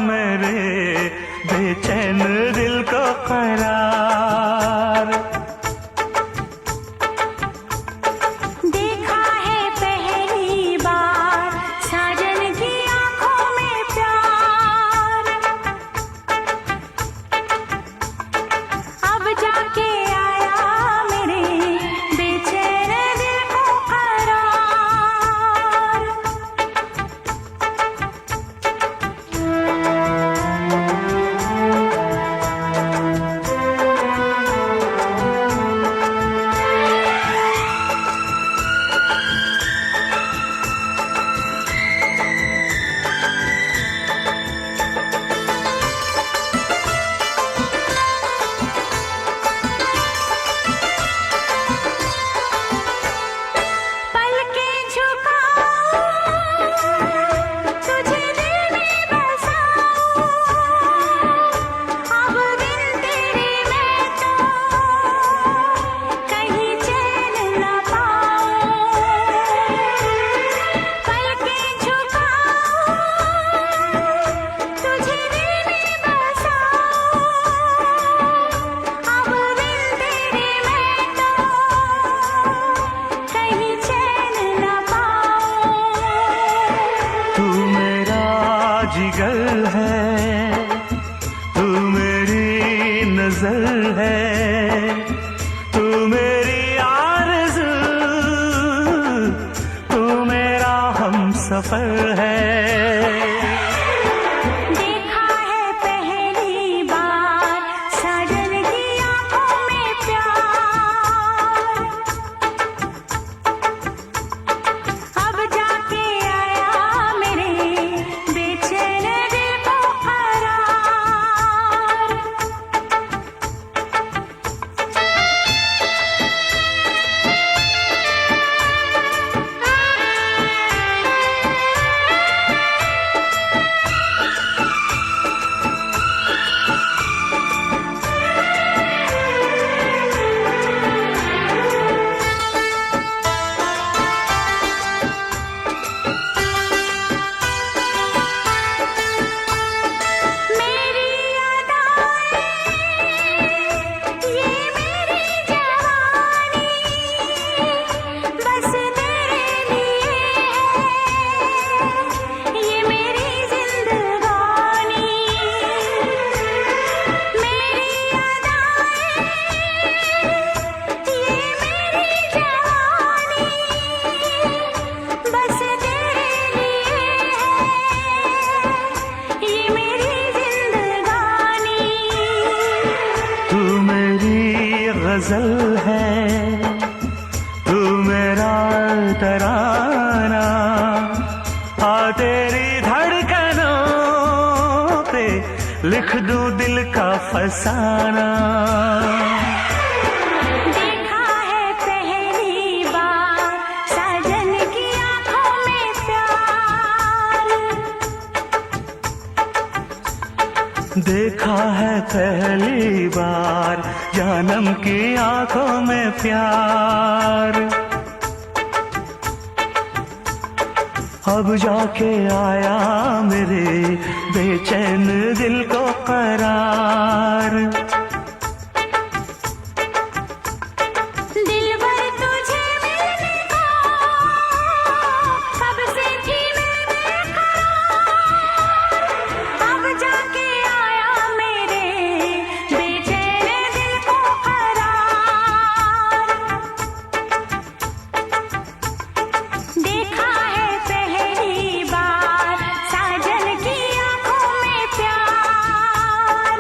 मेरे बेचैन दिल को करार। देखा है पहली बार साजन की आंखों में प्यार, अब जाके आया मेरे बेचैन दिल को करार। पलकें झुकाऊं, तुझे दिल में बसाऊं, अब बिन तेरे मैं तो कहीं चैन न पाऊं। पलकें झुकाऊं, तुझे दिल में बसाऊं, अब बिन तेरे मैं तो कहीं चैन न पाऊं। तू मेरा जिगर है, तू मेरी नजर है, तू मेरी आरज़ू, तू मेरा हमसफर है। देखा है पहली बार साजन की आंखों में प्यार, अब जाके आया मेरे बेचैन दिल को करार। मेरी अदाएं, ये मेरी जवानी, बस तेरे लिए है ये मेरी जिंदगानी। मेरी अदाएं, ये मेरी जवानी, बस तेरे लिए है ये मेरी जिंदगानी। तू मेरी गजल है, तू मेरा तराना, आ तेरी धड़कनों पे लिख दूं दिल का फसाना। देखा है पहली बार साजन की आंखों में प्यार, देखा है पहली बार जानम की आंखों में प्यार, अब जाके आया मेरे बेचैन दिल को करार। दिलबर तुझे मिलने को कब से थी मैं बेकरार, अब जाके आया मेरे बेचैन दिल को करार। देखा है पहली बार साजन की आंखों में प्यार,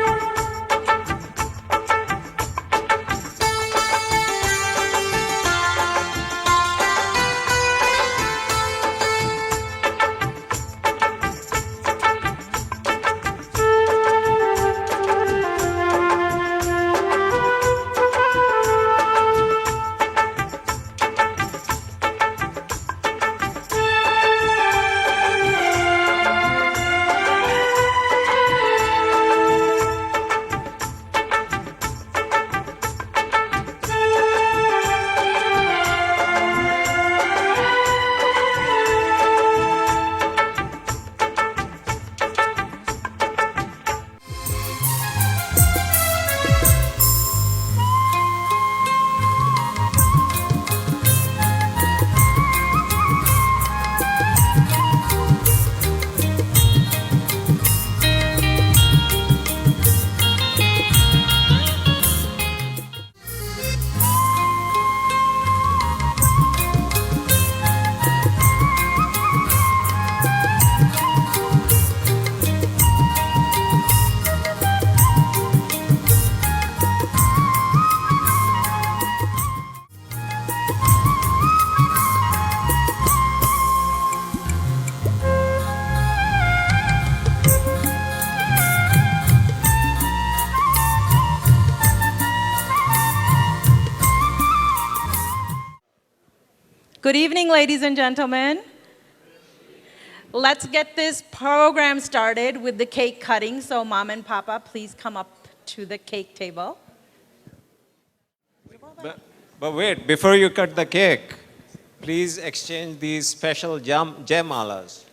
Good evening, ladies and gentlemen. Let's get this program started with the cake cutting. So Mom and Papa, please come up to the cake table. But wait, before you cut the cake, please exchange these special jamalas.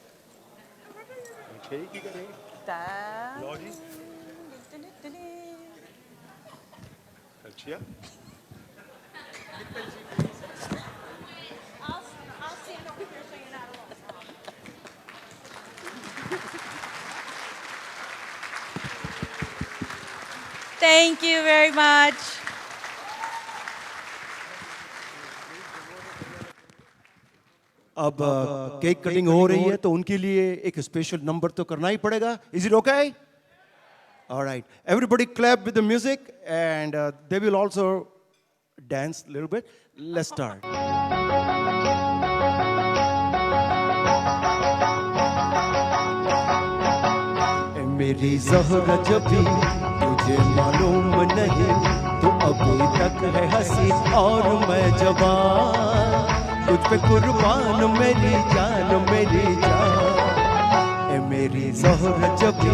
Thank you very much. अब cake cutting हो रही है तो उनके लिए एक special number तो करना ही पड़ेगा. Is it okay? All right. Everybody clap with the music and they will also dance a little bit. Let's start. मेरी ज़हरा जब भी तुझे मालूम नहीं तो अभी तक है हंसी और मैं जवान तुझ पे कुर्बान मेरी जान ए मेरी ज़हरा जब भी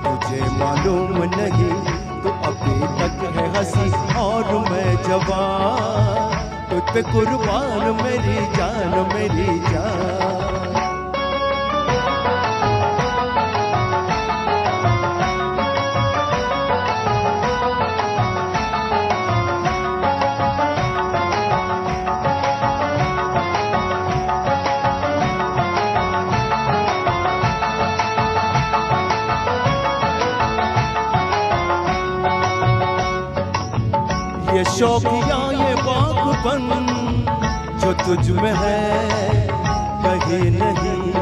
तुझे मालूम नहीं तो अभी तक है हंसी और मैं जवान तुझ पे कुर्बान मेरी जान ये शौकिया ये बागपन जो तुझ में है कहीं नहीं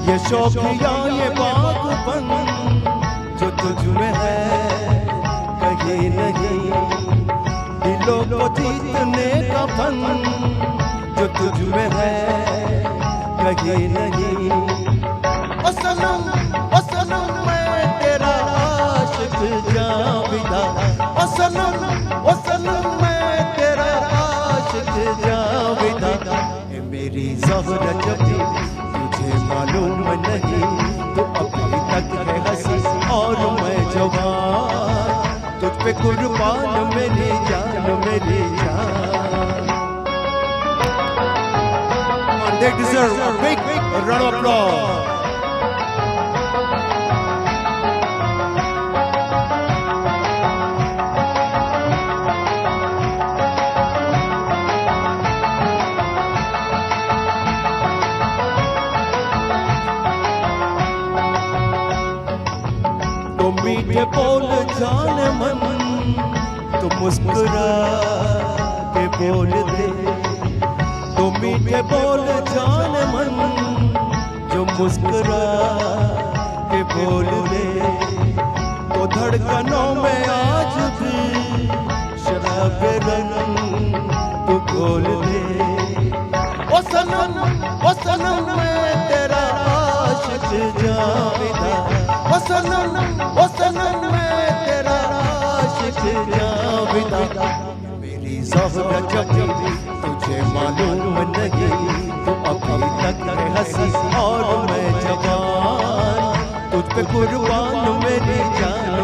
ये शौकिया ये बागपन जो तुझ में है कहीं नहीं दिलों को जीतने का फन जो तुझ में है कहीं नहीं ओ सनम मैं तेरा आशिक जाविदा ओ सनम मैं तेरा आशिक जाविदा ए मेरी ज़हरा जब तुझे मालूम नहीं तो अभी तक है हंसी और मैं जवान तुझ पे कुर्बान मेरी जान And they deserve a big round of applause. तो मीठे बोल जाने मन तो मुस्कुरा के बोल दे तो मीठे बोल जाने मन जो मुस्कुरा के बोल दे तो धड़कनों में आज भी शराब रंग तो खोल दे ओ सनम मैं तेरा आशिक जाविदा ओ सनम मैं तेरा आशिक जाविदा मेरी ज़हरा जब तुझे मालूम नहीं तो अभी तक है हंसी और मैं जवान तुझ पे कुर्बान मेरी जान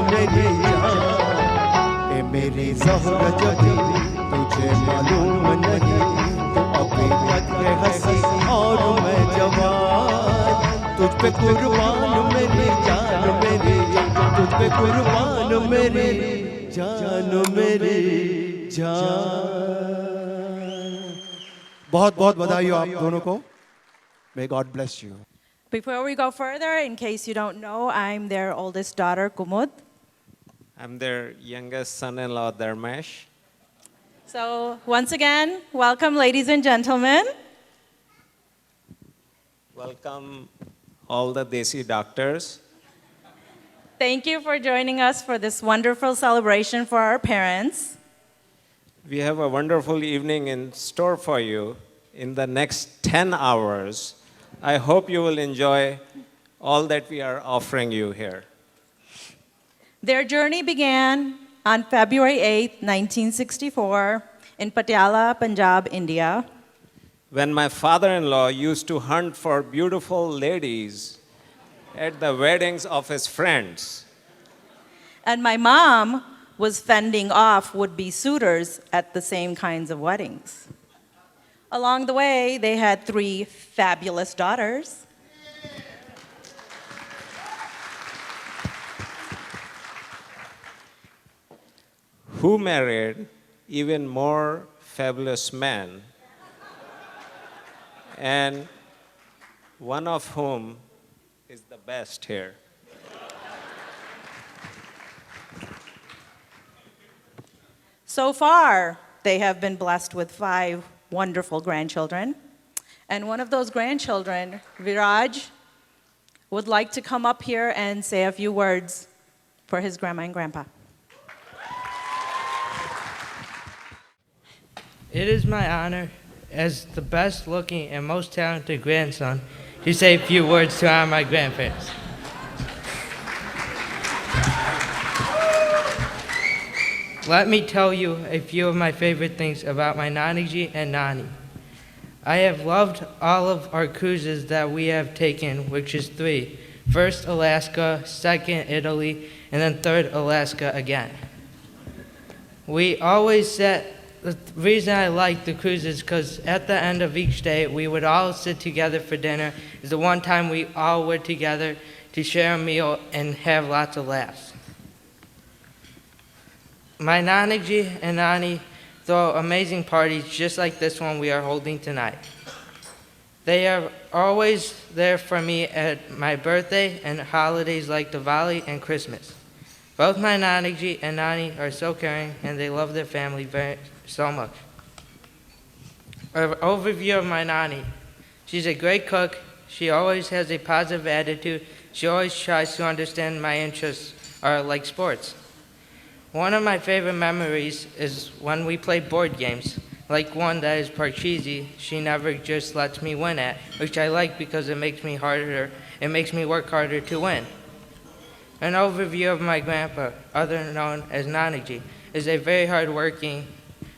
ए मेरी ज़हरा जब तुझे मालूम नहीं तो अभी तक है हंसी और मैं जवान तुझ पे कुर्बान मेरी जान तुझ पे कुर्बान मेरी जान बहुत बहुत बधाई हो आप दोनों को. May God bless you. Before we go further, in case you don't know, I'm their oldest daughter, Kumud. I'm their youngest son-in-law, Dharmesh. So once again, welcome, ladies and gentlemen. Welcome all the Desi doctors. Thank you for joining us for this wonderful celebration for our parents. We have a wonderful evening in store for you in the next 10 hours. I hope you will enjoy all that we are offering you here. Their journey began on February 8, 1964, in Patiala, Punjab, India. when my father-in-law used to hunt for beautiful ladies at the weddings of his friends. And my mom was fending off would-be suitors at the same kinds of weddings. Along the way, they had 3 fabulous daughters. Who married even more fabulous men, and one of whom is the best here. So far, they have been blessed with 5 wonderful grandchildren. And one of those grandchildren, Viraj, would like to come up here and say a few words for his grandma and grandpa. It is my honor, as the best looking and most talented grandson, to say a few words to honor my grandparents. Let me tell you a few of my favorite things about my Naniji and Nani. I have loved all of our cruises that we have taken, which is 3. First Alaska, second Italy, and then third Alaska again. We always set the reason I like the cruise is because at the end of each day, we would all sit together for dinner. It's the one time we all were together to share a meal and have lots of laughs. My Naniji and Nani throw amazing parties just like this one we are holding tonight. They are always there for me at my birthday and holidays like Diwali and Christmas. Both my Naniji and Nani are so caring and they love their family so much. An overview of my Nani. She's a great cook. She always has a positive attitude. She always tries to understand my interests are like sports. One of my favorite memories is when we play board games, like one that is Parcheesi. She never just lets me win at, which I like because it makes me work harder to win. An overview of my grandpa, other known as Naniji, is a very hardworking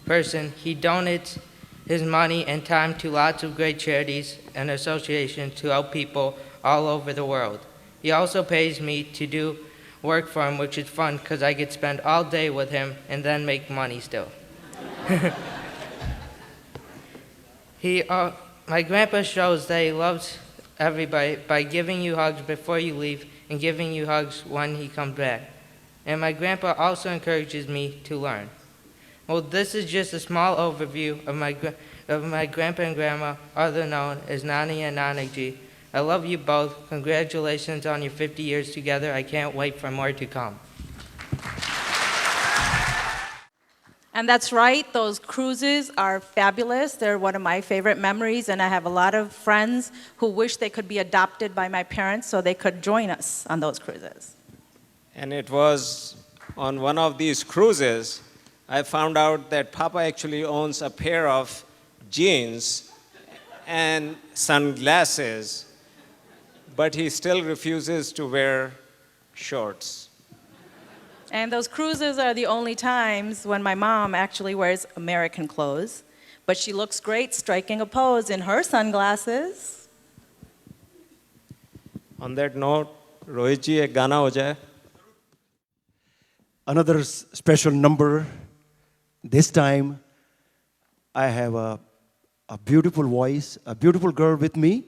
person. He donates his money and time to lots of great charities and associations to help people all over the world. He also pays me to do work for him, which is fun because I get to spend all day with him and then make money still. My grandpa shows that he loves everybody by giving you hugs before you leave and giving you hugs when he comes back. And my grandpa also encourages me to learn. Well, this is just a small overview of my grandpa and grandma, other known as Nani and Naniji. I love you both. Congratulations on your 50 years together. I can't wait for more to come. And that's right, those cruises are fabulous. They're one of my favorite memories, and I have a lot of friends who wish they could be adopted by my parents so they could join us on those cruises. And it was on one of these cruises, I found out that Papa actually owns a pair of jeans and sunglasses, but he still refuses to wear shorts. And those cruises are the only times when my mom actually wears American clothes, but she looks great striking a pose in her sunglasses. On that note, Rohit ji, ek gana ho jaye. Another special number. This time, I have a beautiful voice, a beautiful girl with me.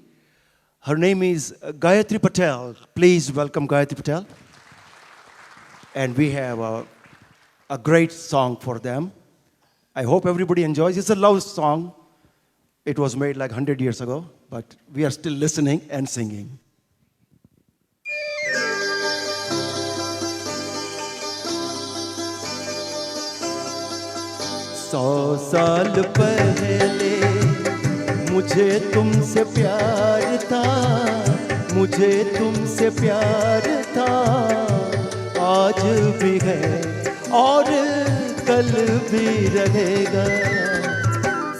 Her name is Gayatri Patel. Please welcome Gayatri Patel. And we have a great song for them. I hope everybody enjoys. It's a love song. It was made like 100 years ago, but we are still listening and singing. 100 साल पहले मुझे तुमसे प्यार था, मुझे तुमसे प्यार था, आज भी है और कल भी रहेगा।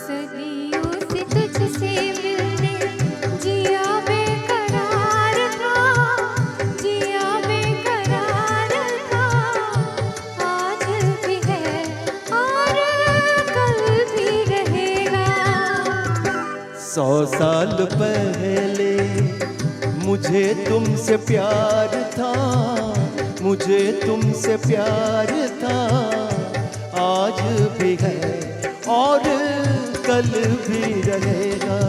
सदियों से तुझसे मिलने जिया बेकरार था, जिया बेकरार था, आज भी है और कल भी रहेगा। 100 साल पहले मुझे तुमसे प्यार था, मुझे तुमसे प्यार था, आज भी है और कल भी रहेगा।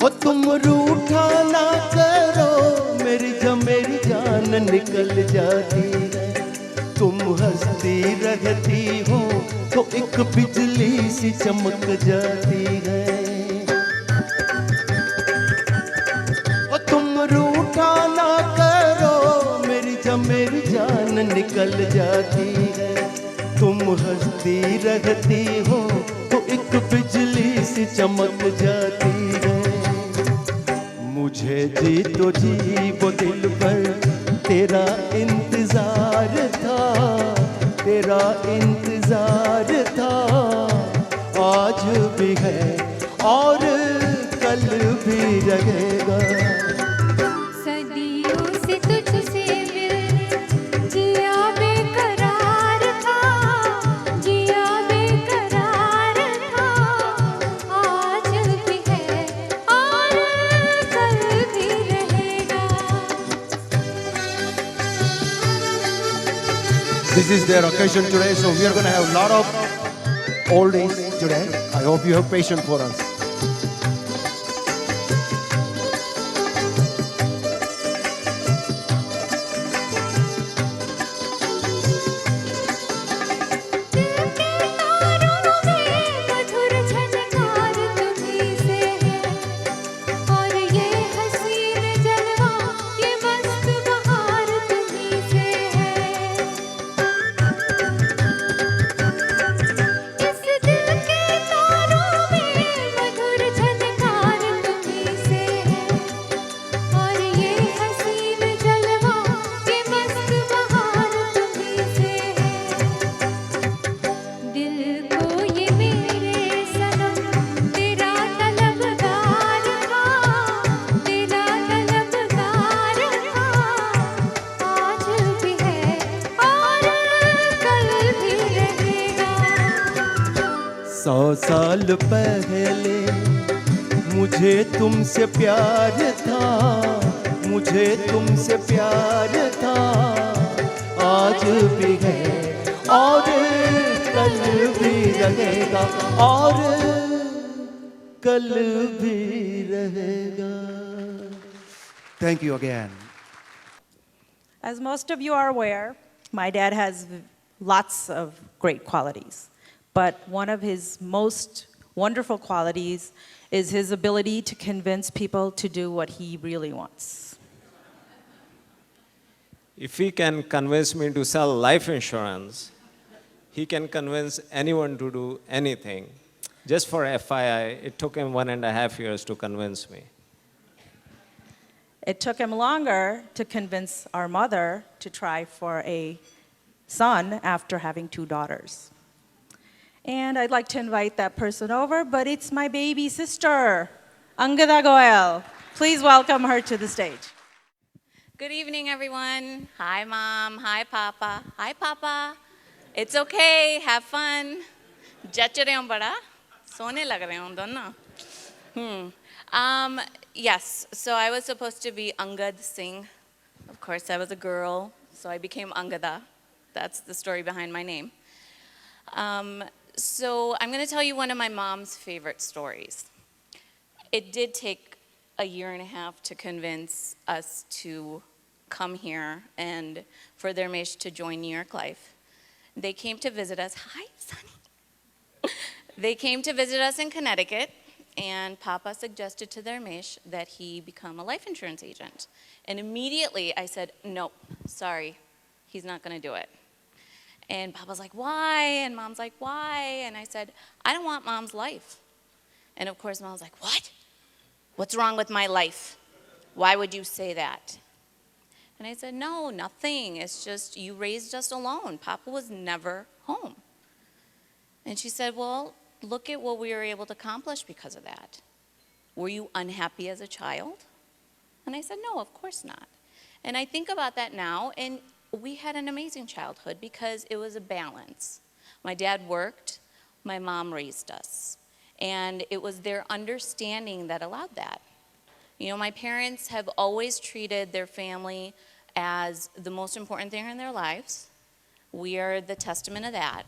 ओ तुम रूठा ना करो, मेरी जान निकल जाती है। तुम हंसती रहती हो तो एक बिजली सी चमक जाती है। ओ तुम रूठा ना करो, मेरी जान निकल जाती है। तुम हंसती रहती हो तो एक बिजली सी चमक जाती है। मुझे जी तो जी वो दिल पर तेरा इंतजार था, तेरा इंतजार था, आज भी है और कल भी रहेगा। सदियों से तुझसे मिलने जिया बेकरार था, जिया बेकरार था, आज भी है और कल भी रहेगा। This is their occasion today, so we are going to have a lot of oldies today. I hope you have patience for us. मधुर झनकार तुम्हीं से है, और ये हसीन जलवा, ये मस्त बहार तुम्हीं से है। इस दिल के तारों में मधुर झनकार तुम्हीं से है, और ये हसीन जलवा, ये मस्त बहार तुम्हीं से है। दिल को ये मेरे सनम तेरा तलबगार था, तेरा तलबगार था, आज भी है और कल भी रहेगा। 100 साल पहले मुझे तुमसे प्यार था, मुझे तुमसे प्यार था, आज भी है और कल भी रहेगा, और कल भी रहेगा। Thank you again. As most of you are aware, my dad has lots of great qualities. But one of his most wonderful qualities is his ability to convince people to do what he really wants. If he can convince me to sell life insurance, he can convince anyone to do anything. Just for FYI, it took him 1.5 years to convince me. It took him longer to convince our mother to try for a son after having 2 daughters. And I'd like to invite that person over, but it's my baby sister, Angada Goel. Please welcome her to the stage. Good evening, everyone. Hi, Mom. Hi, Papa. Hi, Papa. It's okay. Have fun. जच रहे हो बड़ा सोने लग रहे हो दोनों. Yes, so I was supposed to be Angad Singh. Of course, I was a girl, so I became Angada. That's the story behind my name. So I'm going to tell you one of my mom's favorite stories. It did take a year and a half to convince us to come here and for their mish to join New York Life. They came to visit us. Hi, Sonny. They came to visit us in Connecticut, and Papa suggested to their mish that he become a life insurance agent. And immediately I said, nope, sorry, he's not going to do it. And Papa's like, why? And Mom's like, why? And I said, I don't want Mom's life. And of course, Mom's like, what? What's wrong with my life? Why would you say that? And I said, no, nothing. It's just you raised us alone. Papa was never home. And she said, well, look at what we were able to accomplish because of that. Were you unhappy as a child? And I said, no, of course not. And I think about that now, and we had an amazing childhood because it was a balance. My dad worked, my mom raised us. And it was their understanding that allowed that. You know, my parents have always treated their family as the most important thing in their lives. We are the testament of that.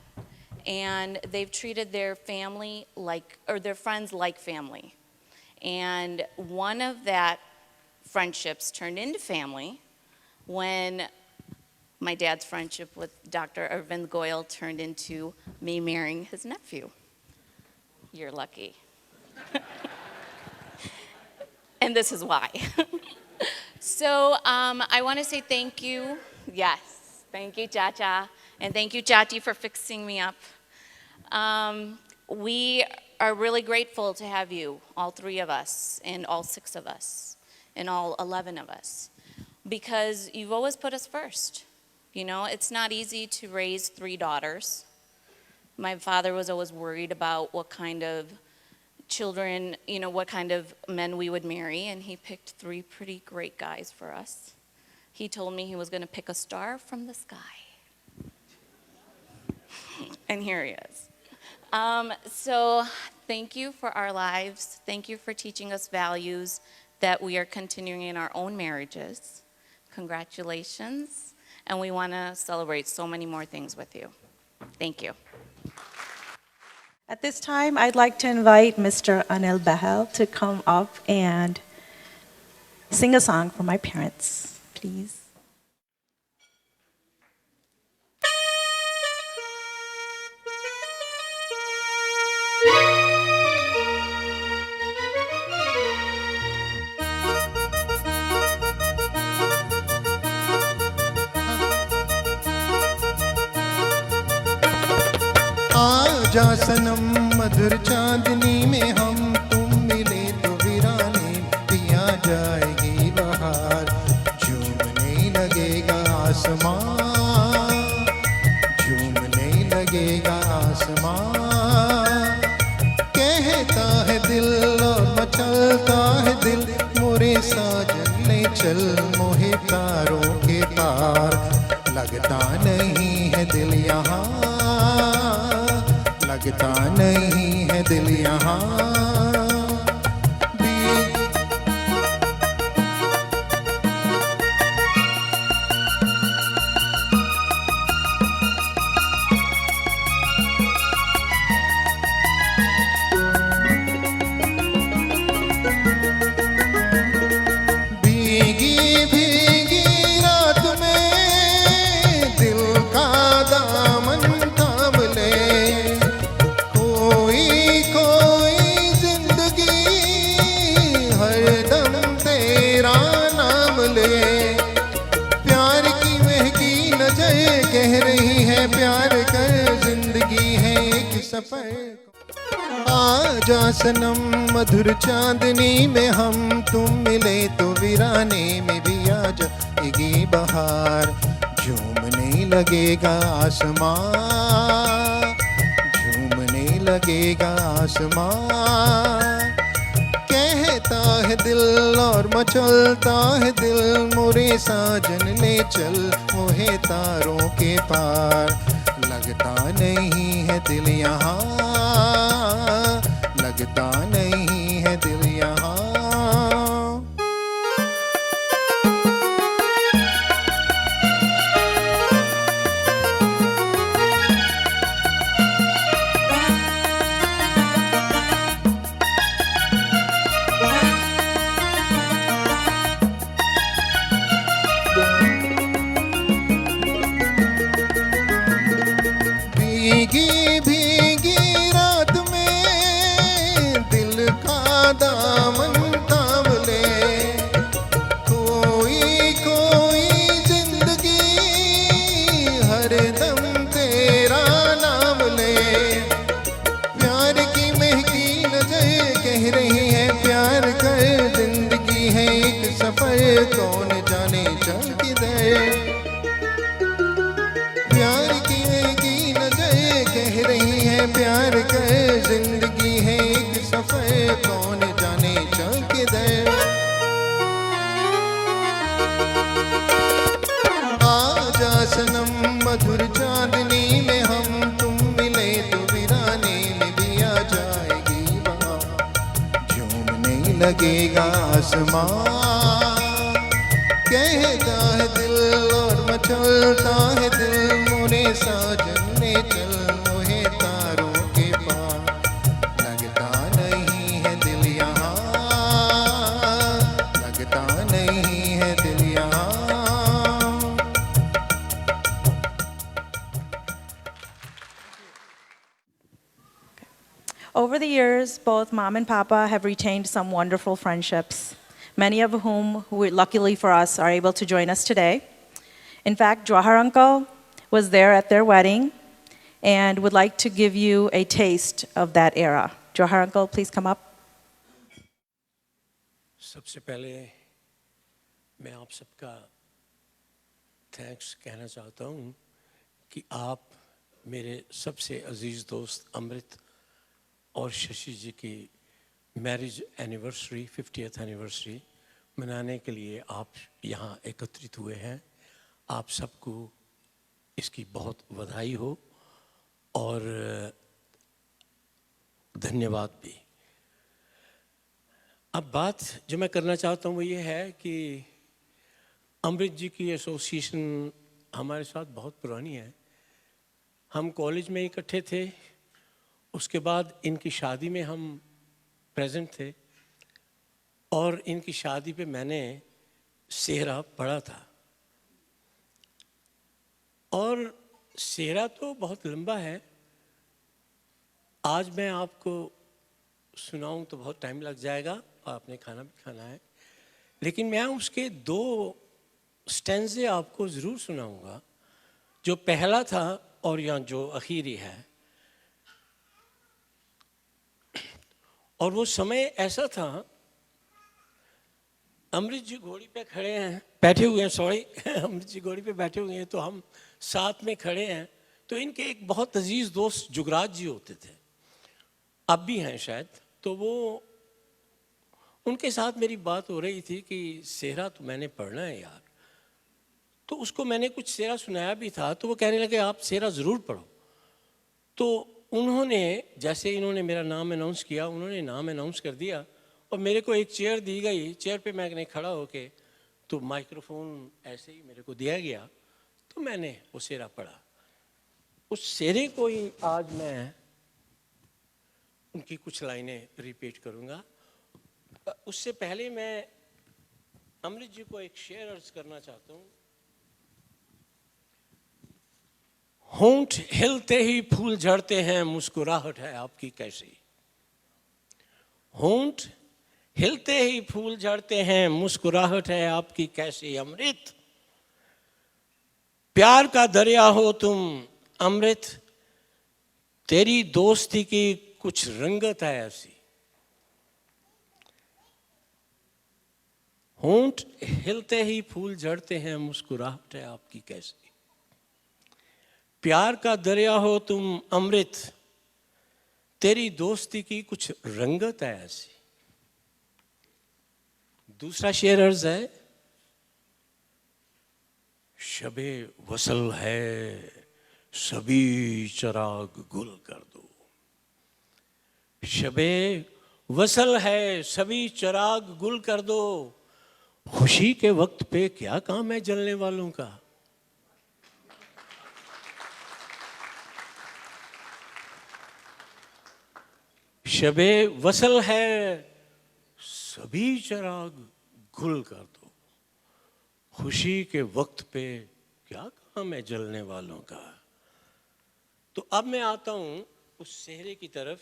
And they've treated their family like, or their friends like family. And one of that friendships turned into family when my dad's friendship with Dr. Arvind Goyal turned into me marrying his nephew. You're lucky. And this is why. So I want to say thank you. Yes, thank you, Chacha. And thank you, Chachi, for fixing me up. We are really grateful to have you, all 3 of us, and all 6 of us, and all 11 of us, because you've always put us first. You know, it's not easy to raise 3 daughters. My father was always worried about what kind of children, you know, what kind of men we would marry, and he picked 3 pretty great guys for us. He told me he was going to pick a star from the sky. And here he is. So thank you for our lives. Thank you for teaching us values that we are continuing in our own marriages. Congratulations. And we want to celebrate so many more things with you. Thank you. At this time, I'd like to invite Mr. Anil Bahal to come up and sing a song for my parents, please. आजा सनम मधुर चांदनी में हम तुम मिले तो वीराने पिया जाएगी बहार झूमने लगेगा आसमां झूमने लगेगा आसमां कहता है दिल और मचलता है दिल मोरे साजन ले चल मोहे तारों के पार लगता नहीं है दिल यहाँ लगता नहीं है दिल यहाँ भीगी भीगी रात में दिल का दामन थाम ले कोई कोई जिंदगी हरदम तेरा नाम ले प्यार की महकी नजर कह रही है प्यार कर जिंदगी है एक सफर आजा सनम मधुर चांदनी में हम तुम मिले तो वीराने में भी आ जाएगी बहार झूमने लगेगा आसमां झूमने लगेगा आसमां कहता है दिल और मचलता है दिल मोरे साजन ले चल मोहे तारों के पार लगता नहीं है दिल यहाँ लगता नहीं है दिल यहाँ भीगी भीगी रात में दिल का दामन थाम ले कोई कोई जिंदगी हरदम तेरा नाम ले प्यार की महकी नजर कह रही है प्यार कर जिंदगी है एक सफर कौन जाने चल किधर प्यार की नजर कह रही है प्यार कर जिंदगी है एक सफर कौन जाने चल किधर लगेगा आसमान। कहता है दिल और मचलता है दिल, मोरे साजन ने चल मोहे तारों के पार। लगता नहीं है दिल यहाँ, लगता नहीं है दिल यहाँ। Over the years, both Mom and Papa have retained some wonderful friendships, many of whom, luckily for us, are able to join us today. In fact, Jawahar Uncle was there at their wedding and would like to give you a taste of that era. Jawahar Uncle, please come up. सबसे पहले मैं आप सबका thanks कहना चाहता हूँ कि आप मेरे सबसे अजीज़ दोस्त अमृत और शशि जी की मैरिज एनिवर्सरी 50th एनिवर्सरी मनाने के लिए आप यहाँ एकत्रित हुए हैं। आप सबको इसकी बहुत बधाई हो और धन्यवाद भी। अब बात जो मैं करना चाहता हूँ वो ये है कि अमृत जी की एसोसिएशन हमारे साथ बहुत पुरानी है। हम कॉलेज में इकट्ठे थे, उसके बाद इनकी शादी में हम प्रेजेंट थे और इनकी शादी पे मैंने सेहरा पढ़ा था। और सेहरा तो बहुत लंबा है, आज मैं आपको सुनाऊं तो बहुत टाइम लग जाएगा, आपने खाना भी खाना है, लेकिन मैं उसके 2 स्टैंजे आपको ज़रूर सुनाऊंगा, जो पहला था और या जो आखिरी है। और वो समय ऐसा था, अमृत जी घोड़ी पे खड़े हैं, बैठे हुए हैं, सॉरी अमृत जी घोड़ी पे बैठे हुए हैं, तो हम साथ में खड़े हैं। तो इनके एक बहुत अजीज़ दोस्त जुगराज जी होते थे, अब भी हैं शायद। तो वो उनके साथ मेरी बात हो रही थी कि सेहरा तो मैंने पढ़ना है यार। तो उसको मैंने कुछ सेहरा सुनाया भी था, तो वो कहने लगे आप सेहरा ज़रूर पढ़ो। तो उन्होंने जैसे इन्होंने मेरा नाम अनाउंस किया, उन्होंने नाम अनाउंस कर दिया और मेरे को एक चेयर दी गई। चेयर पे मैंने खड़ा होके, तो माइक्रोफोन ऐसे ही मेरे को दिया गया, तो मैंने वो सेहरा पढ़ा। उस सेहरे को ही आज मैं उनकी कुछ लाइनें रिपीट करूँगा। उससे पहले मैं अमृत जी को एक शेर अर्ज करना चाहता हूँ। होंठ हिलते ही फूल झड़ते हैं, मुस्कुराहट है आपकी कैसी। होंठ हिलते ही फूल झड़ते हैं, मुस्कुराहट है आपकी कैसी। अमृत प्यार का दरिया हो तुम, अमृत तेरी दोस्ती की कुछ रंगत है ऐसी। होंठ हिलते ही फूल झड़ते हैं, मुस्कुराहट है आपकी कैसी। प्यार का दरिया हो तुम अमृत, तेरी दोस्ती की कुछ रंगत है ऐसी। दूसरा शेर अर्ज है, शबे वसल है सभी चिराग गुल कर दो। शबे वसल है सभी चिराग गुल कर दो, खुशी के वक्त पे क्या काम है जलने वालों का। शबे वसल है सभी चिराग गुल कर दो, खुशी के वक्त पे क्या काम है जलने वालों का। तो अब मैं आता हूं उस सेहरे की तरफ।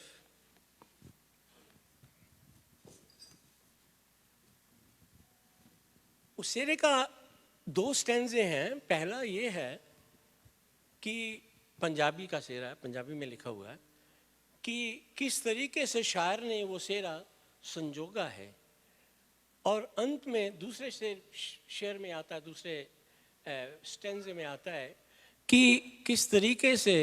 उस सेहरे का 2 स्टैंजे हैं। पहला ये है कि पंजाबी का सेहरा है, पंजाबी में लिखा हुआ है कि किस तरीके से शायर ने वो सेहरा संजोगा है। और अंत में दूसरे शेर में आता है, दूसरे स्टैंजे में आता है कि किस तरीके से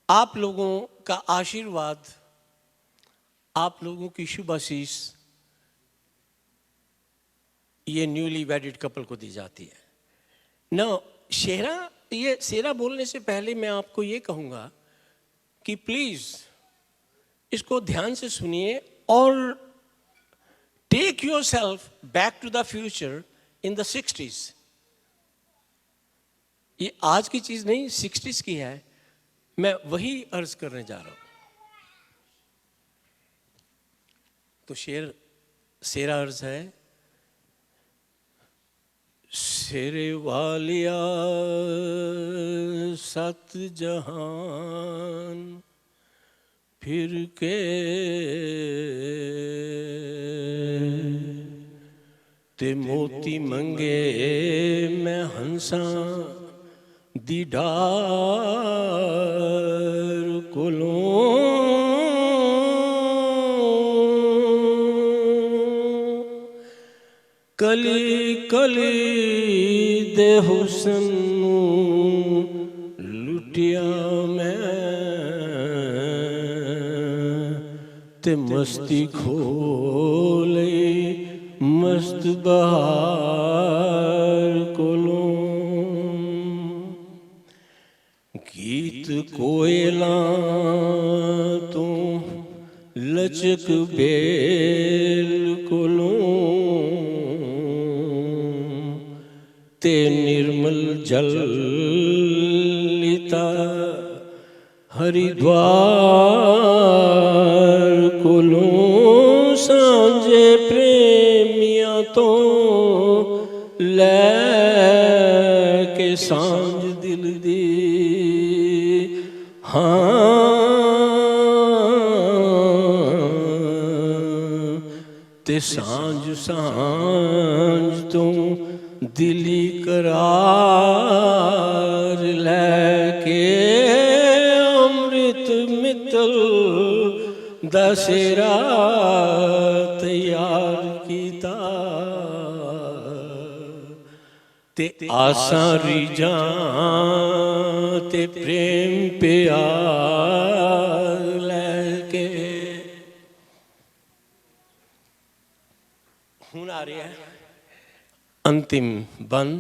आप लोगों का आशीर्वाद, आप लोगों की शुभ आशीष ये न्यूली वेडिड कपल को दी जाती है ना। ये सेहरा बोलने से पहले मैं आपको ये कहूँगा कि प्लीज़ इसको ध्यान से सुनिए और take yourself back to the future in the 60s। ये आज की चीज नहीं, 60s की है। मैं वही अर्ज करने जा रहा हूं। तो शेरा अर्ज है, शेरे वालिया सत जहान फिर के ते मोती मंगे मैं हंसा दीदार कोलों कली कली दे हुस्न लुटिया मैं ते मस्ती खोले मस्त बहार कोलों गीत कोयला तू लचक बेल कोलों ते निर्मल जल लिता हरिद्वार कोलों सांझे प्रेमिया तो ले सांझ दिल दी हाँ ते सांझ सांझ तो दिली करार लेके अमृत मित्तल दशहरा तैयार कीता ते आसां रीझां ते प्रेम प्यार लेके हुण आ रहा है अंतिम बंद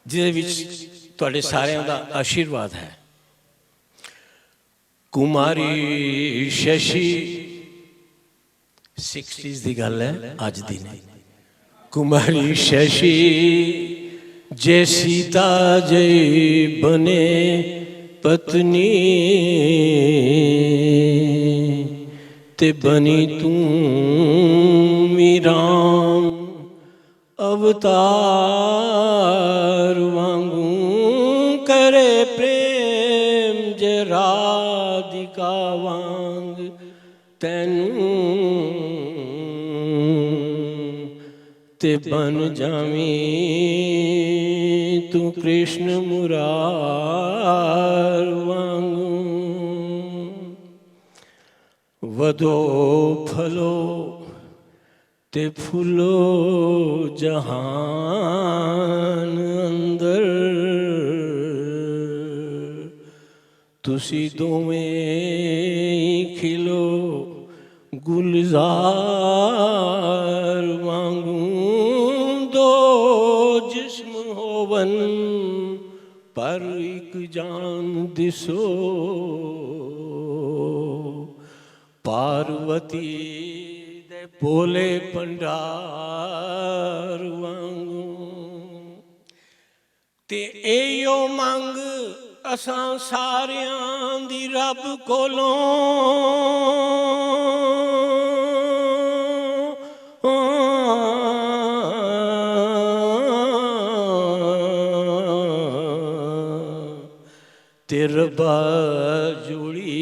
ਜਿਹਦੇ ਵਿੱਚ ਤੁਹਾਡੇ ਸਾਰਿਆਂ ਦਾ ਆਸ਼ੀਰਵਾਦ ਹੈ। ਕੁਮਾਰੀ ਸ਼ਸ਼ੀ 60s ਦੀ ਗੱਲ ਹੈ, ਅੱਜ ਦੀ ਨਹੀਂ। ਕੁਮਾਰੀ ਸ਼ਸ਼ੀ ਜੇ ਸੀਤਾ ਜਈ ਬਨੇ ਪਤਨੀ ਤੇ ਬਨੀ ਤੂੰ ਵੀ ਰਾਮ अवतार वांगू करे प्रेम जे राधिका वांग तैनू ते बन जावी तू कृष्ण मुरार वांगू वधो फलो ते फूलो जहान अंदर तुसी दोवें खिलो गुलजार वांगू दो जिस्म होवन पर एक जान दिसो पार्वती बोले भंडार वांगू ते एयो मंग असां सारियां दी रब कोलों ते रब्बा जुड़ी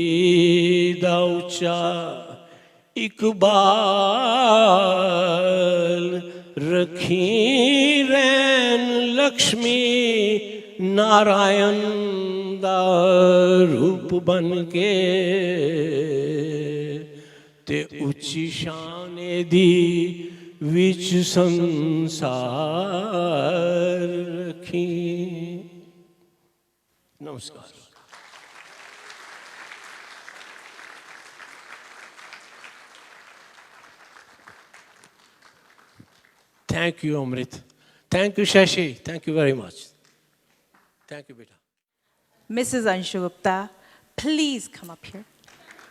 दा उच्चा इकबाल रखी रैन लक्ष्मी नारायण दा रूप बन के ते उच्ची शाने दी विच संसार रखी। नमस्कार। Thank you, Amrit. Thank you, Shashi. Thank you very much. Thank you, beta. Mrs. Anshu Gupta, please come up here.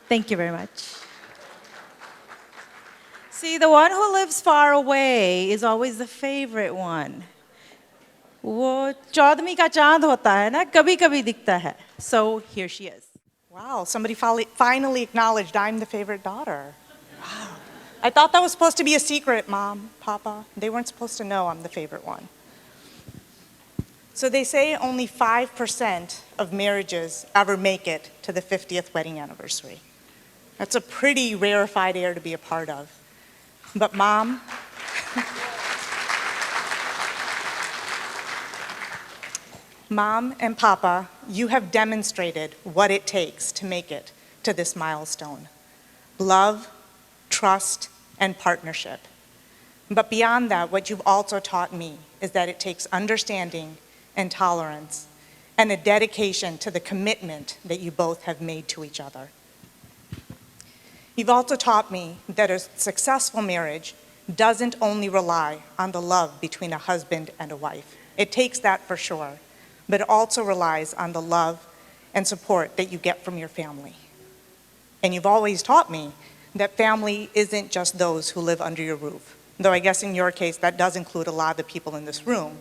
Thank you very much. See, the one who lives far away is always the favorite one. वो चौदहवीं का चांद होता है ना, कभी-कभी दिखता है. So here she is. Wow, somebody finally acknowledged I'm the favorite daughter. Wow. I thought that was supposed to be a secret, Mom, Papa. They weren't supposed to know I'm the favorite one. So they say only 5% of marriages ever make it to the 50th wedding anniversary. That's a pretty rarefied air to be a part of. But Mom, Mom and Papa, you have demonstrated what it takes to make it to this milestone. Love, trust, and partnership. But beyond that, what you've also taught me is that it takes understanding and tolerance and a dedication to the commitment that you both have made to each other. You've also taught me that a successful marriage doesn't only rely on the love between a husband and a wife. It takes that for sure, but it also relies on the love and support that you get from your family. And you've always taught me that family isn't just those who live under your roof, though I guess in your case that does include a lot of the people in this room.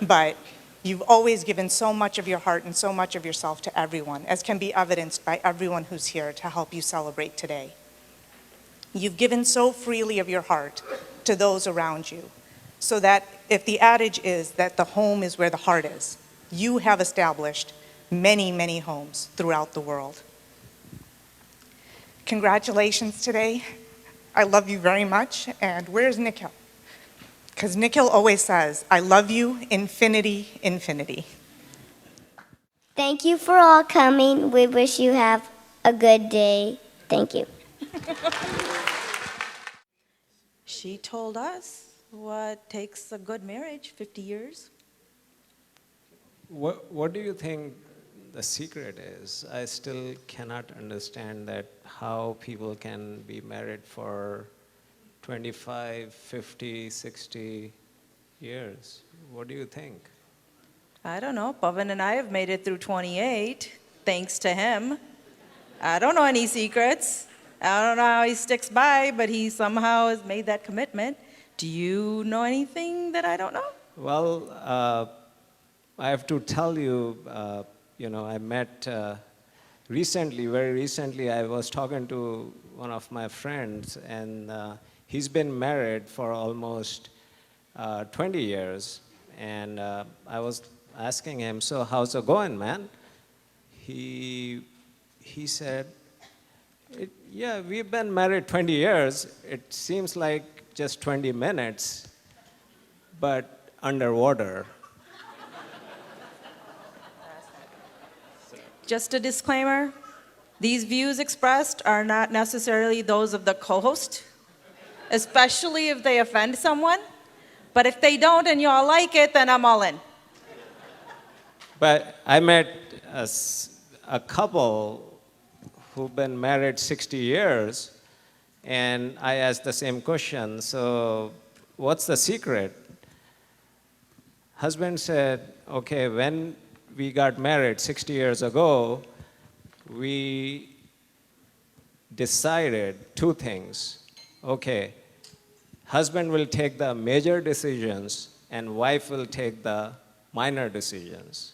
But you've always given so much of your heart and so much of yourself to everyone, as can be evidenced by everyone who's here to help you celebrate today. You've given so freely of your heart to those around you, so that if the adage is that the home is where the heart is, you have established many, many homes throughout the world. Congratulations today. I love you very much. And where's Nikhil? Because Nikhil always says, I love you, infinity, infinity. Thank you for all coming. We wish you have a good day. Thank you. She told us what takes a good marriage, 50 years. What do you think the secret is? I still cannot understand that how people can be married for 25, 50, 60 years. What do you think? I don't know. Pavan and I have made it through 28, thanks to him. I don't know any secrets. I don't know how he sticks by, but he somehow has made that commitment. Do you know anything that I don't know? Well, I have to tell you, I met recently, very recently, I was talking to one of my friends, and he's been married for almost 20 years. And I was asking him, so how's it going, man? He said, yeah, we've been married 20 years. It seems like just 20 minutes, but underwater. Just a disclaimer, these views expressed are not necessarily those of the co-host, especially if they offend someone. But if they don't and you all like it, then I'm all in. But I met a couple who've been married 60 years, and I asked the same question, so what's the secret? Husband said, okay, when we got married 60 years ago, we decided two things. Okay, husband will take the major decisions and wife will take the minor decisions.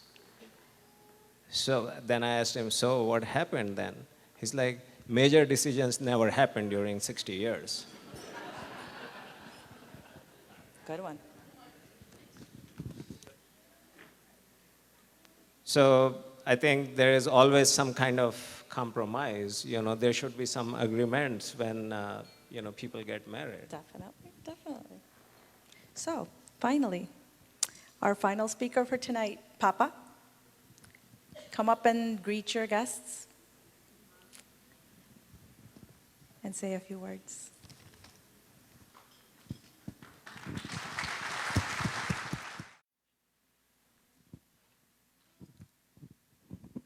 So then I asked him, so what happened then? He's like, major decisions never happened during 60 years. Good one. So I think there is always some kind of compromise. There should be some agreements when people get married. Definitely, definitely. So, finally, our final speaker for tonight, Papa. Come up and greet your guests and say a few words.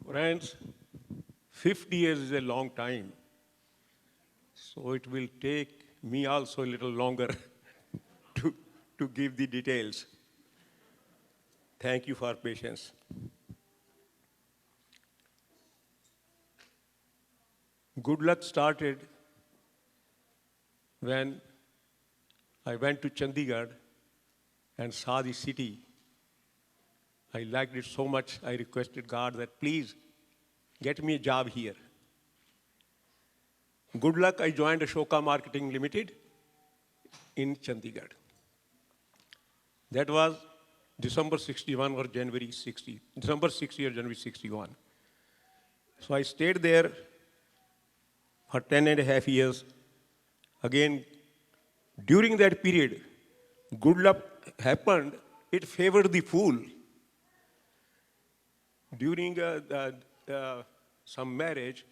Friends, 50 years is a long time, so it will take me also a little longer to give the details. Thank you for patience. Good luck started when I went to Chandigarh and saw the city. I liked it so much, I requested God that please get me a job here. Good luck, I joined Ashoka Marketing Limited in Chandigarh. That was December 61 or January 60, December 60 or January 61. So I stayed there for 10 and a half years. Again, during that period, good luck happened, it favored the fool. During some marriage,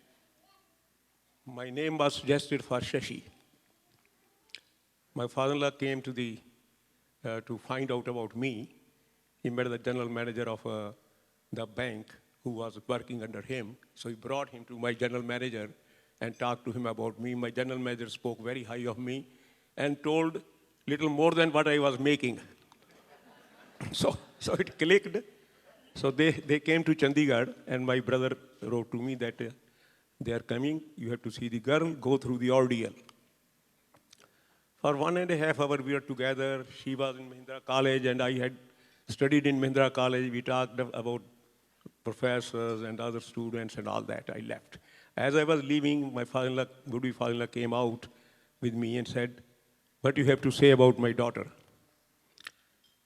my name was suggested for Shashi. My father-in-law came to find out about me. He met the general manager of the bank who was working under him. So he brought him to my general manager and talked to him about me. My general manager spoke very high of me and told little more than what I was making. So it clicked. So they came to Chandigarh, and my brother wrote to me that they are coming, you have to see the girl, go through the ordeal. For 1.5 hours we were together. She was in Mahindra College and I had studied in Mahindra College. We talked about professors and other students and all that. I left. As I was leaving, my father-in-law, would-be father-in-law came out with me and said, "What do you have to say about my daughter?"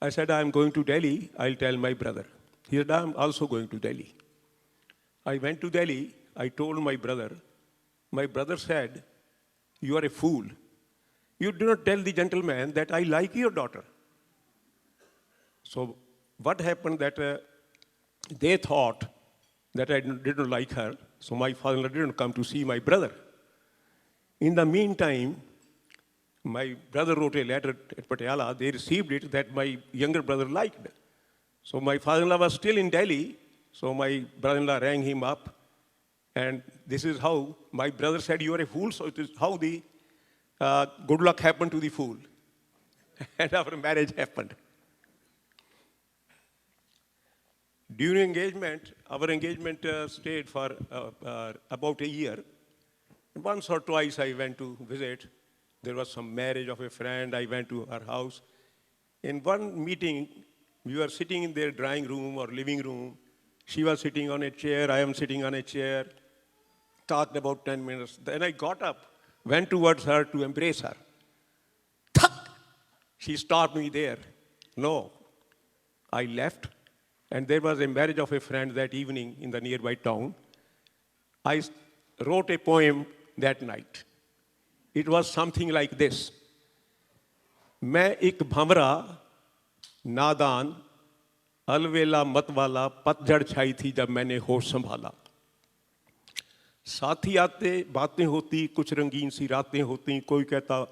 I said, "I'm going to Delhi, I'll tell my brother." He said, "I'm also going to Delhi." I went to Delhi, I told my brother. My brother said, "You are a fool. You do not tell the gentleman that I like your daughter." So what happened that they thought that I didn't like her, so my father-in-law didn't come to see my brother. In the meantime, my brother wrote a letter at Patiala. They received it that my younger brother liked. So my father-in-law was still in Delhi, so my brother-in-law rang him up, and this is how my brother said, "You are a fool," so it is how the good luck happened to the fool. And our marriage happened. During engagement, our engagement stayed for about a year. Once or twice I went to visit. There was some marriage of a friend. I went to her house. In one meeting, we were sitting in their drawing room or living room. She was sitting on a chair. I am sitting on a chair. Talked about 10 minutes. Then I got up, went towards her to embrace her. She stopped me there. No. I left. And there was a marriage of a friend that evening in the nearby town. I wrote a poem that night. It was something like this. मैं एक भंवरा नादान अलवेला मत वाला पतझड़ छाई थी जब मैंने होश संभाला साथी आते बातें होती कुछ रंगीन सी रातें होती कोई कहता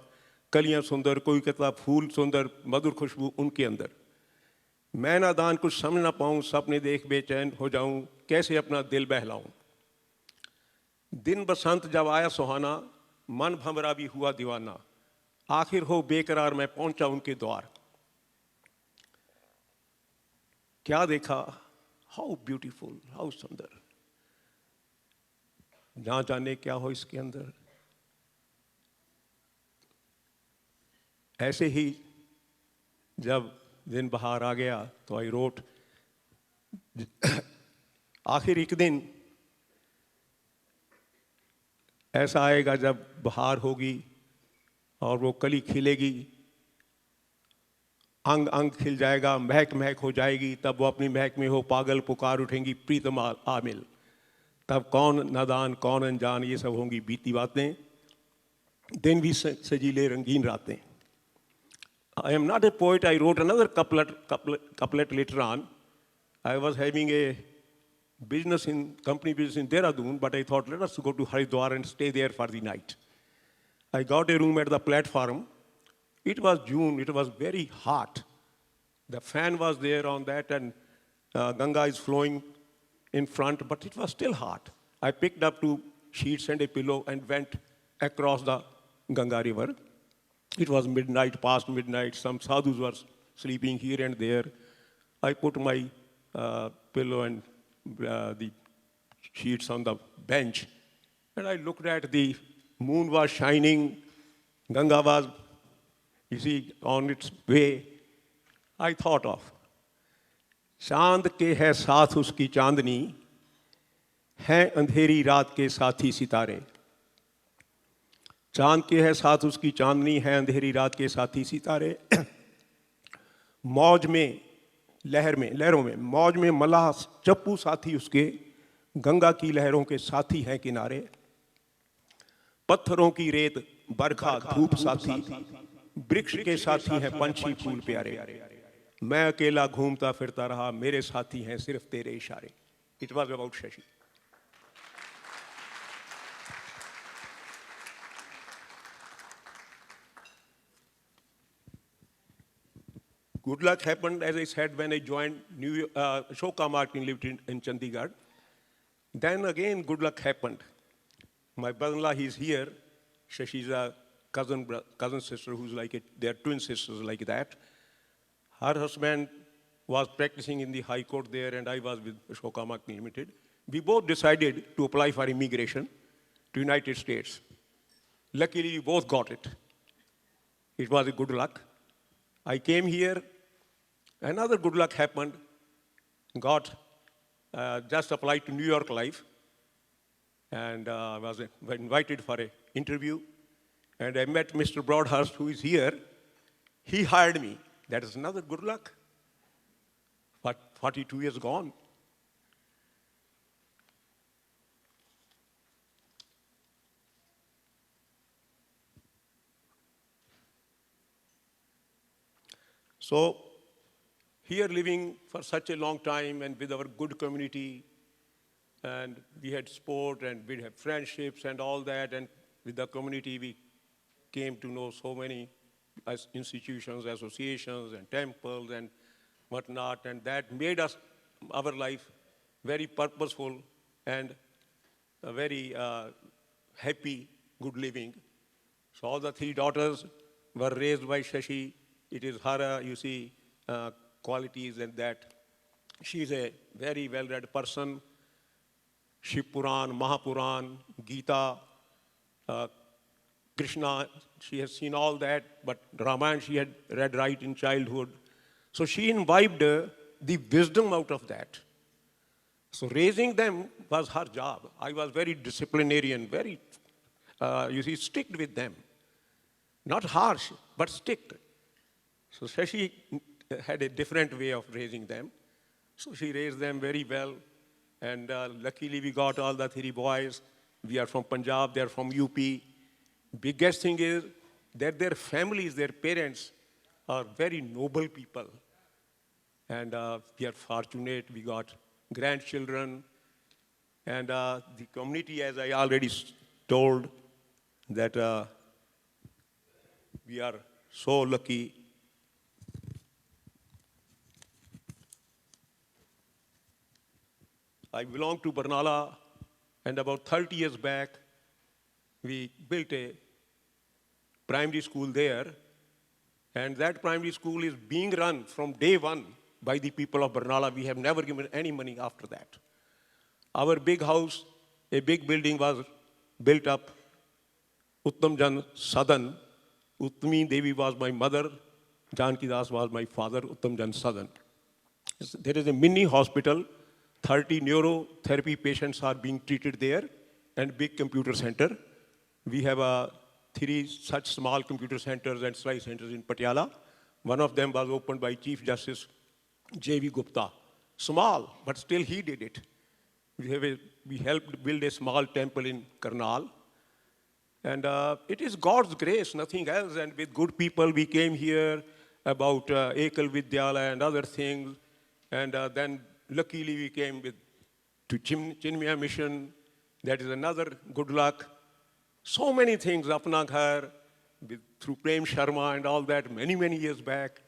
कलियां सुंदर कोई कहता फूल सुंदर मधुर खुशबू उनके अंदर मैं नादान कुछ समझ ना पाऊं सपने देख बेचैन हो जाऊं कैसे अपना दिल बहलाऊं दिन बसंत जब आया सुहाना मन भंवरा भी हुआ दीवाना आखिर हो बेकरार मैं पहुंचा उनके द्वार क्या देखा हाउ ब्यूटीफुल हाउ सुंदर ना जाने क्या हो इसके अंदर ऐसे ही जब दिन बाहर आ गया तो आई रोट आखिर एक दिन ऐसा आएगा जब बहार होगी और वो कली खिलेगी अंग अंग खिल जाएगा महक महक हो जाएगी तब वो अपनी महक में हो पागल पुकार उठेंगी प्रीतम आमिल तब कौन नादान कौन अनजान ये सब होंगी बीती बातें दिन भी सजीले रंगीन रातें I am not a poet. I wrote another couplet later on. I was having a company business in Dehradun, but I thought, let us go to Haridwar and stay there for the night. I got a room at the platform. It was June. It was very hot. The fan was there on that, and Ganga is flowing in front, but it was still hot. I picked up 2 sheets and a pillow and went across the Ganga river. It was midnight, past midnight. Some sadhus were sleeping here and there. I put my pillow and the sheets on the bench And I looked at the moon was shining, Ganga was, you see, on its way. I thought of, चांद के है साथ उसकी चांदनी, हैं अंधेरी रात के साथी सितारे. चांद के है साथ उसकी चांदनी, है अंधेरी रात के साथी सितारे. मौज में लहरों में मौज में मलाह चप्पू साथी उसके, गंगा की लहरों के साथी हैं किनारे. पत्थरों की रेत बरखा धूप साथी, वृक्ष के साथी हैं पंछी फूल प्यारे. मैं अकेला घूमता फिरता रहा, मेरे साथी हैं सिर्फ तेरे इशारे. It was about Shashi. Good luck happened, as I said, when I joined Ashoka Martin lived in Chandigarh. Then again, good luck happened. My brother-in-law, he's here. Shashi's a cousin sister who's like it. They're twin sisters like that. Her husband was practicing in the High Court there, and I was with Ashoka Martin Limited. We both decided to apply for immigration to United States. Luckily, we both got it. It was a good luck. I came here. Another good luck happened. Just applied to New York Life, and was invited for an interview. And I met Mr. Broadhurst, who is here. He hired me. That is another good luck. But 42 years gone. So, here living for such a long time and with our good community, and we had sport and we had friendships and all that, and with the community we came to know so many institutions, associations, and temples and whatnot, and that made our life very purposeful and a very happy, good living. So all the three daughters were raised by Shashi. It is her, you see, qualities and that. She is a very well-read person. Shiv Puran, Mahapuran, Gita, Krishna, she has seen all that, but Ramayana she had read right in childhood. So she imbibed the wisdom out of that. So raising them was her job. I was very disciplinarian, very, strict with them. Not harsh, but strict. So Shashi had a different way of raising them. So she raised them very well. And luckily we got all the three boys. We are from Punjab, they are from UP. Biggest thing is that their families, their parents are very noble people. And we are fortunate, we got grandchildren. And the community, as I already told, that we are so lucky. I belong to Barnala, and about 30 years back, we built a primary school there, and that primary school is being run from day one by the people of Barnala. We have never given any money after that. Our big house, a big building was built up. Uttamjan Sadan, Uttami Devi was my mother, Janki Das was my father, Uttamjan Sadan. There is a mini hospital, 30 neurotherapy patients are being treated there, and big computer center. We have 3 such small computer centers and SLI centers in Patiala. One of them was opened by Chief Justice J.V. Gupta. Small, but still he did it. We helped build a small temple in Karnal. And it is God's grace, nothing else. And with good people, we came here about Ekal Vidyalaya and other things. And then luckily we came to Chinmaya Mission. That is another good luck. So many things, Apna Ghar, through Prem Sharma and all that, many, many years back.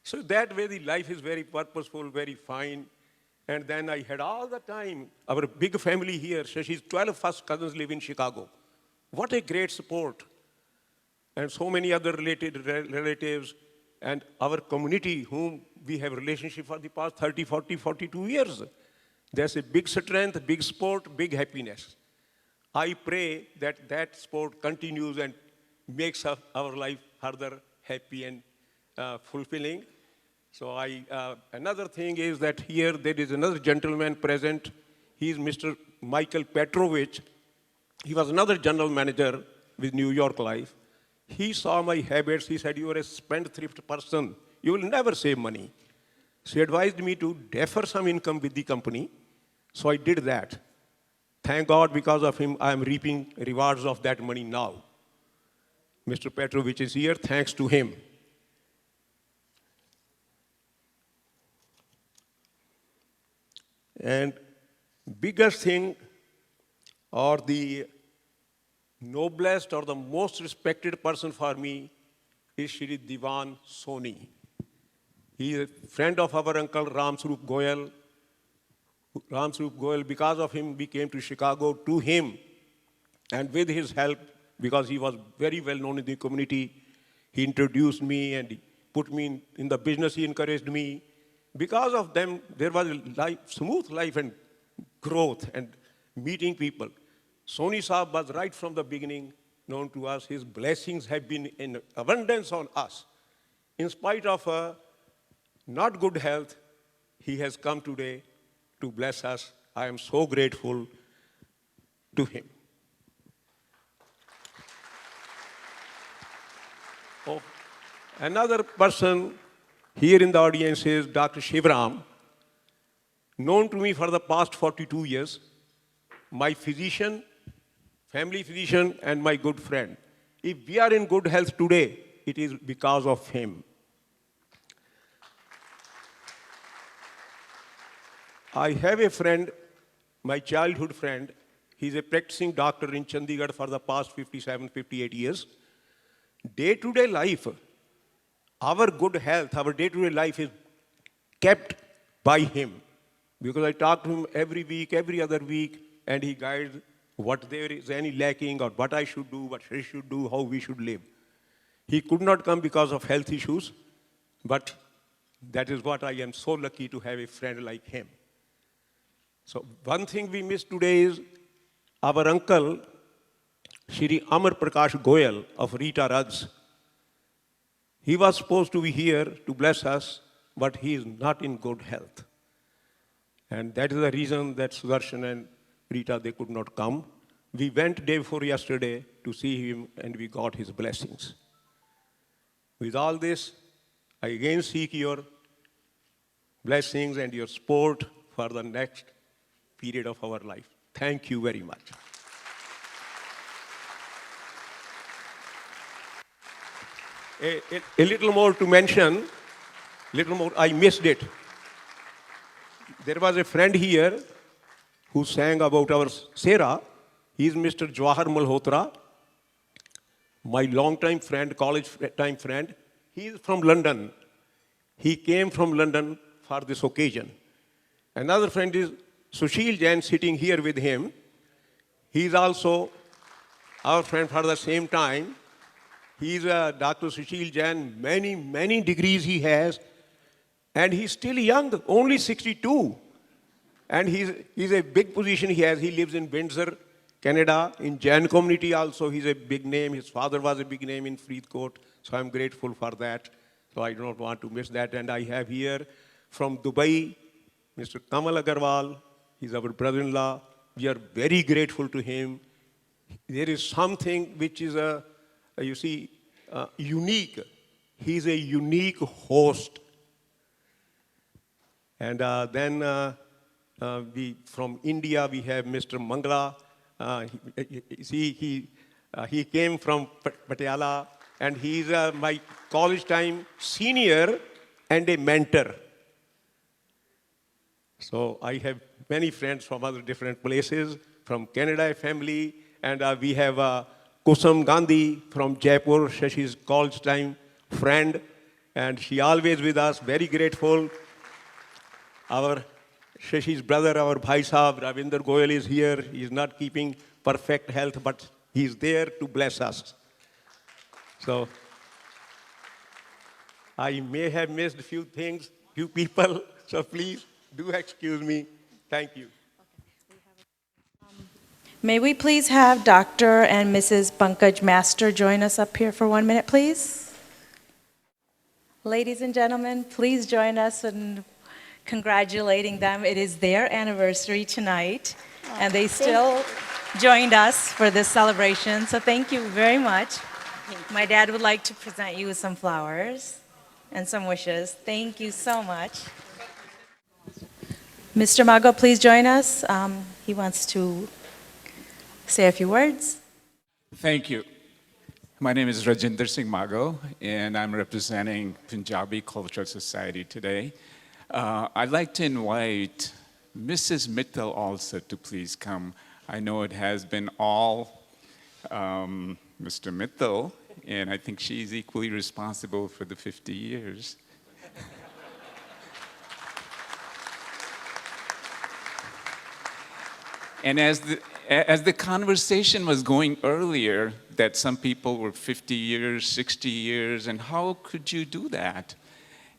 So that way the life is very purposeful, very fine. And then I had all the time, our big family here, Shashi's 12 first cousins live in Chicago. What a great support. And so many other relatives and our community whom we have relationship for the past 30, 40, 42 years. There's a big strength, big support, big happiness. I pray that that sport continues and makes our life further happy and fulfilling. So another thing is that here there is another gentleman present. He is Mr. Michael Petrovich. He was another general manager with New York Life. He saw my habits. He said, "You are a spendthrift person. You will never save money." So he advised me to defer some income with the company. So I did that. Thank God, because of him, I am reaping rewards of that money now. Mr. Petrovich is here, thanks to him. And biggest thing, or the noblest or the most respected person for me is Shri Diwan Soni. He is a friend of our uncle Ram Swarup Goyal. Ram Swarup Goyal, because of him, we came to Chicago to him. And with his help, because he was very well known in the community, he introduced me and he put me in the business, he encouraged me. Because of them, there was a smooth life and growth and meeting people. Soni Saab was right from the beginning known to us. His blessings have been in abundance on us. In spite of not good health, he has come today to bless us. I am so grateful to him. Oh, another person here in the audience is Dr. Shivram, known to me for the past 42 years, my physician, family physician, and my good friend. If we are in good health today, it is because of him. I have a friend, my childhood friend. He's a practicing doctor in Chandigarh for the past 57, 58 years. Day-to-day life, our good health, our day-to-day life is kept by him. Because I talk to him every week, every other week, and he guides what there is any lacking or what I should do, what he should do, how we should live. He could not come because of health issues, but that is what I am so lucky to have a friend like him. So one thing we missed today is our uncle, Shri Amar Prakash Goyal of Rita Rugs. He was supposed to be here to bless us, but he is not in good health. And that is the reason that Sudarshan and Rita, they could not come. We went day before yesterday to see him, and we got his blessings. With all this, I again seek your blessings and your support for the next period of our life. Thank you very much. A little more to mention, little more, I missed it. There was a friend here who sang about our Sarah. He is Mr. Jawahar Malhotra, my long-time friend, college-time friend. He is from London. He came from London for this occasion. Another friend is Sushil Jain, sitting here with him. He is also our friend for the same time. He is Dr. Sushil Jain. Many, many degrees he has. And he's still young, only 62. And he's a big position he has. He lives in Windsor, Canada. In Jain community also, he's a big name. His father was a big name in Freethcourt. So I'm grateful for that. So I don't want to miss that. And I have here from Dubai, Mr. Kamal Agarwal. He's our brother-in-law. We are very grateful to him. There is something which is, unique. He's a unique host. And then from India, we have Mr. Mangala. He came from Patiala, and he's my college time senior and a mentor. So I have many friends from other different places, from Canada family, and we have Kusum Gandhi from Jaipur, Shashi's college time friend, and she always with us, very grateful. Our Shashi's brother, our Bhai Sahab, Ravinder Goyal is here. He is not keeping perfect health, but he is there to bless us. So I may have missed a few things, few people, so please do excuse me. Thank you. May we please have Dr. and Mrs. Pankaj Master join us up here for 1 minute, please? Ladies and gentlemen, please join us in congratulating them. It is their anniversary tonight, and they still joined us for this celebration, so thank you very much. My dad would like to present you with some flowers and some wishes. Thank you so much. Mr. Mago, please join us. He wants to say a few words. Thank you. My name is Rajinder Singh Mago, and I'm representing Punjabi Cultural Society today. I'd like to invite Mrs. Mittal also to please come. I know it has been all Mr. Mittal, and I think she's equally responsible for the 50 years. And as the conversation was going earlier, that some people were 50 years, 60 years, and how could you do that?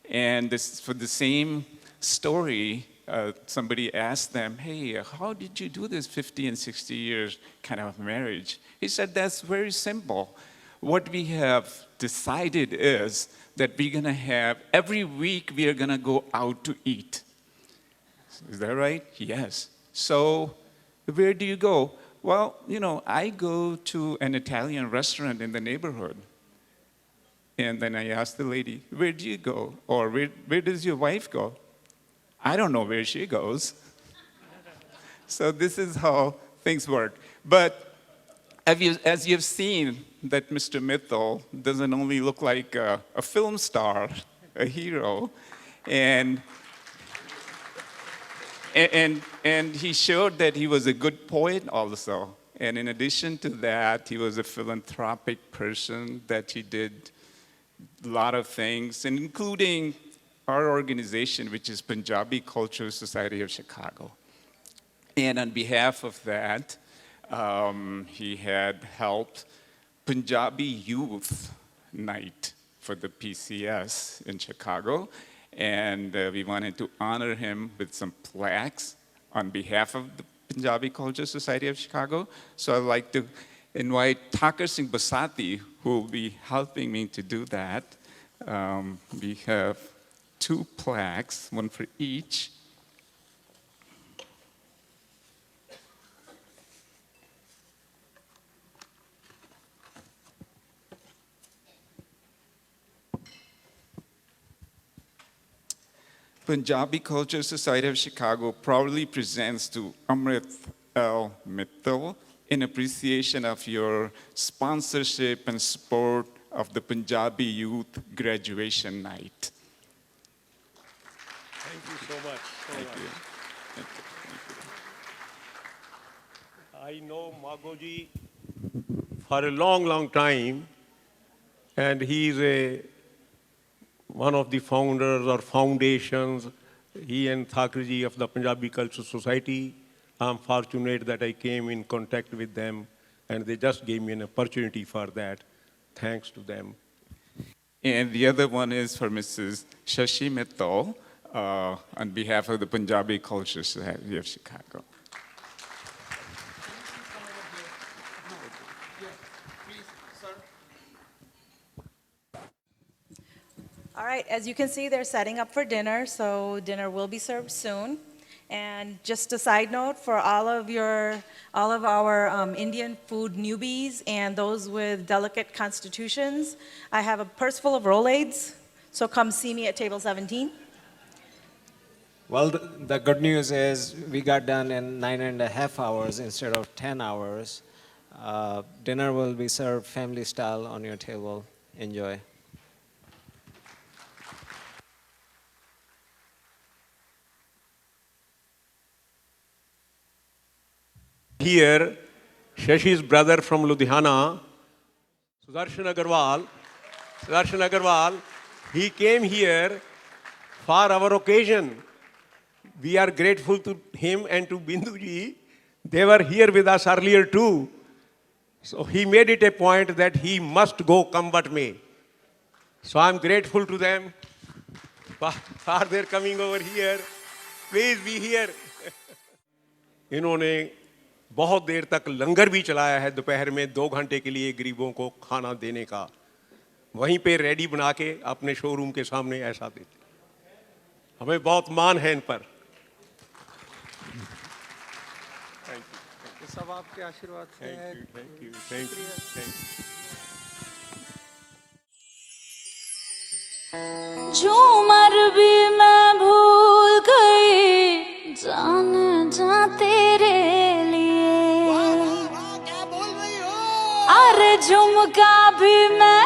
And this, for the same story, somebody asked them, hey, how did you do this 50 and 60 years kind of marriage? He said, that's very simple. What we have decided is that we're gonna have, every week we are gonna go out to eat. Is that right? Yes. So where do you go? Well, you know, I go to an Italian restaurant in the neighborhood. And then I ask the lady, where do you go? Or where does your wife go? I don't know where she goes. So this is how things work. But as you've seen, that Mr. Mittal doesn't only look like a film star, a hero, and he showed that he was a good poet also. And in addition to that, he was a philanthropic person, that he did a lot of things, and including our organization, which is Punjabi Cultural Society of Chicago. And on behalf of that, he had helped Punjabi Youth Night for the PCS in Chicago. And we wanted to honor him with some plaques on behalf of the Punjabi Culture Society of Chicago. So I'd like to invite Thakur Singh Basati, who will be helping me to do that. We have 2 plaques, one for each. Punjabi Culture Society of Chicago proudly presents to Amrit and Mittal in appreciation of your sponsorship and support of the Punjabi Youth Graduation Night. Thank you so much. Thank you. I know Magoji for a long, long time, and he is one of the founders or foundations, he and Thakurji of the Punjabi Cultural Society. I'm fortunate that I came in contact with them, and they just gave me an opportunity for that. Thanks to them. And the other one is for Mrs. Shashi Mittal on behalf of the Punjabi Culture Society of Chicago. All right, as you can see, they're setting up for dinner, so dinner will be served soon. And just a side note for all of our Indian food newbies and those with delicate constitutions, I have a purse full of Rolaids, so come see me at table 17. Well, the good news is we got done in 9.5 hours instead of 10 hours. Dinner will be served family style on your table. Enjoy. Here, Shashi's brother from Ludhiana, Sudarshan Agarwal, he came here for our occasion. We are grateful to him and to Binduji. They were here with us earlier too. So he made it a point that he must go come what may. So I'm grateful to them for their coming over here. Please be here. इन्होंने बहुत देर तक लंगर भी चलाया है दोपहर में 2 घंटे के लिए गरीबों को खाना देने का, वहीं पे रेडी बना के अपने शोरूम के सामने ऐसा देते। हमें बहुत मान है इन पर। Thank you. सब आपके आशीर्वाद से। Thank you, thank you, thank you, thank you. झूमर भी मैं भूल गई जाने जा तेरे लिए। क्या बोल रही हो? अरे झुमका भी मैं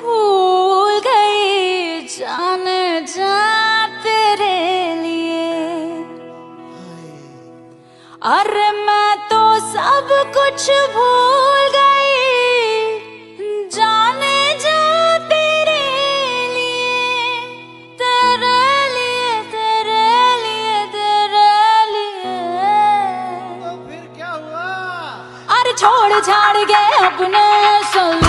भूल गई जाने जा तेरे लिए। अरे मैं तो सब कुछ भूल गई जाने जा तेरे लिए, तेरे लिए, तेरे लिए, तेरे लिए। तो फिर क्या हुआ? अरे छोड़ छाड़ के अपने सब